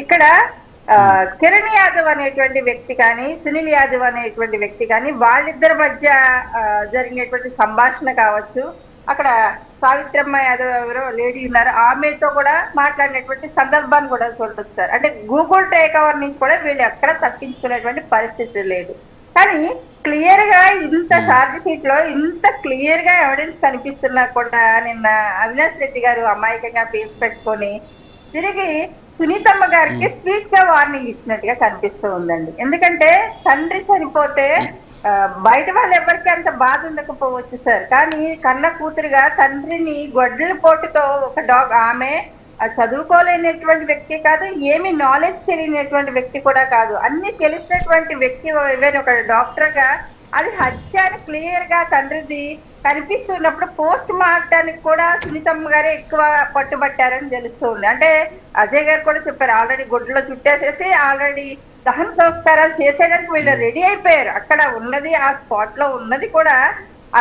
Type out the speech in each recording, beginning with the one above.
ఇక్కడ కిరణ్ యాదవ్ అనేటువంటి వ్యక్తి కానీ, సునీల్ యాదవ్ అనేటువంటి వ్యక్తి కానీ, వాళ్ళిద్దరి మధ్య జరిగినటువంటి సంభాషణ కావచ్చు, అక్కడ సావిత్రమ్మ యాదవ్ ఎవరో లేడీ ఉన్నారు, ఆమెతో కూడా మాట్లాడినటువంటి సందర్భాన్ని కూడా చూడొచ్చు సార్. అంటే గూగుల్ టేక్ ఓవర్ నుంచి కూడా వీళ్ళు ఎక్కడ తప్పించుకునేటువంటి పరిస్థితి లేదు. కానీ క్లియర్ గా ఇంత ఛార్జ్ షీట్ లో ఇంత క్లియర్ గా ఎవిడెన్స్ కనిపిస్తున్నా కూడా నిన్న అవినాష్ రెడ్డి గారు అమాయకంగా ఫేస్ పెట్టుకొని తిరిగి సునీతమ్మ గారికి స్వీట్ గా వార్నింగ్ ఇచ్చినట్టుగా కనిపిస్తూ ఉందండి. ఎందుకంటే తండ్రి చనిపోతే బయట వాళ్ళు ఎవరికి అంత బాధ ఉండకపోవచ్చు సార్, కానీ కన్న కూతురుగా తండ్రిని గొడ్డల పోటుతో ఒక ఆమె చదువుకోలేనటువంటి వ్యక్తి కాదు, ఏమి నాలెడ్జ్ తెలియనటువంటి వ్యక్తి కూడా కాదు, అన్ని తెలిసినటువంటి వ్యక్తి ఒక డాక్టర్ గా అది హత్య అని క్లియర్ గా తండ్రిది కనిపిస్తున్నప్పుడు పోస్ట్ మార్టానికి కూడా సునీతమ్మ గారే ఎక్కువ పట్టుబట్టారని తెలుస్తుంది. అంటే అజయ్ గారు కూడా చెప్పారు, ఆల్రెడీ గుడ్డలో చుట్టేసేసి ఆల్రెడీ దహన సంస్కారాలు చేసేయడానికి వీళ్ళు రెడీ అయిపోయారు. అక్కడ ఉన్నది ఆ స్పాట్ లో ఉన్నది కూడా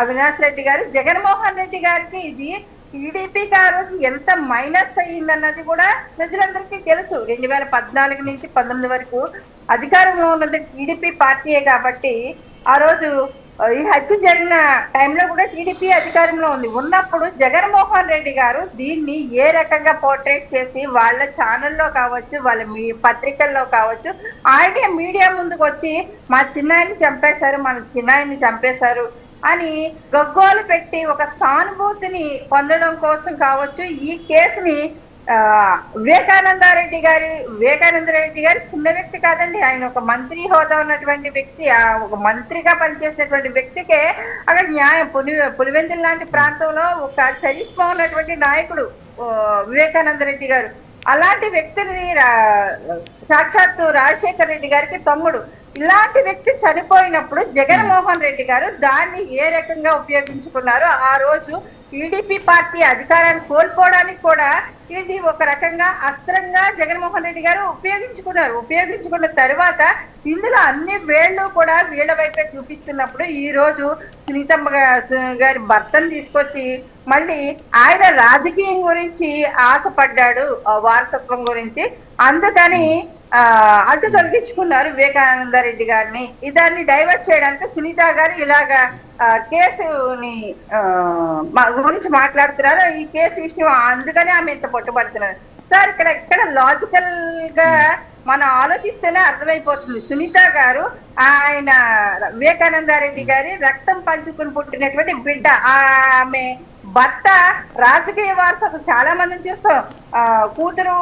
అవినాష్ రెడ్డి గారు. జగన్మోహన్ రెడ్డి గారికి ఇది టీడీపీకి ఆ రోజు ఎంత మైనస్ అయ్యిందన్నది కూడా ప్రజలందరికీ తెలుసు. 2014 నుంచి 19 వరకు అధికారంలో ఉన్నది టీడీపీ పార్టీయే కాబట్టి ఆ రోజు ఈ హత్య జరిగిన టైంలో కూడా టీడీపీ అధికారంలో ఉన్నప్పుడు జగన్మోహన్ రెడ్డి గారు దీన్ని ఏ రకంగా పోర్ట్రేట్ చేసి వాళ్ళ ఛానల్లో కావచ్చు, వాళ్ళ పత్రికల్లో కావచ్చు, ఆయనే మీడియా ముందుకు వచ్చి మా చిన్నాయన్ని చంపేశారు, మన చిన్నాయన్ని చంపేశారు అని గగ్గోలు పెట్టి ఒక సానుభూతిని పొందడం కోసం కావచ్చు ఈ కేసుని వివేకానంద రెడ్డి గారు చిన్న వ్యక్తి కాదండి, ఆయన ఒక మంత్రి హోదా ఉన్నటువంటి వ్యక్తి, ఒక మంత్రిగా పనిచేసినటువంటి వ్యక్తికే అక్కడ న్యాయం పులివెందుల లాంటి ప్రాంతంలో ఒక చరిష్మా ఉన్నటువంటి నాయకుడు వివేకానంద రెడ్డి గారు. అలాంటి వ్యక్తిని సాక్షాత్తు రాజశేఖర్ రెడ్డి గారికి తమ్ముడు, ఇలాంటి వ్యక్తి చనిపోయినప్పుడు జగన్మోహన్ రెడ్డి గారు దాన్ని ఏ రకంగా ఉపయోగించుకున్నారో ఆ రోజు టీడీపీ పార్టీ అధికారాన్ని కోల్పోవడానికి కూడా ఇది ఒక రకంగా అస్త్రంగా జగన్మోహన్ రెడ్డి గారు ఉపయోగించుకున్న తర్వాత ఇందులో అన్ని వేళ్ళు కూడా వీళ్ళ వైపే చూపిస్తున్నప్పుడు ఈ రోజు సునీతమ్మ గారి భర్తను తీసుకొచ్చి మళ్ళీ ఆయన రాజకీయం గురించి ఆశపడ్డాడు, వారసత్వం గురించి, అందుకని అడ్డు తొలగించుకున్నారు వివేకానంద రెడ్డి గారిని. దాన్ని డైవర్ట్ చేయడానికి సునీత గారు ఇలాగా కేసుని గురించి మాట్లాడుతున్నారు, ఈ కేసు ఇష్యూ, అందుకని ఆమె ఇంత పట్టుబడుతున్నారు సార్. ఇక్కడ లాజికల్ గా మనం ఆలోచిస్తేనే అర్థమైపోతుంది. సునీత గారు ఆయన వివేకానంద రెడ్డి గారి రక్తం పంచుకుని పుట్టినటువంటి బిడ్డ, ఆమె భర్త రాజకీయ వారసత్వం చాలా మందిని చూస్తాం, కూతురు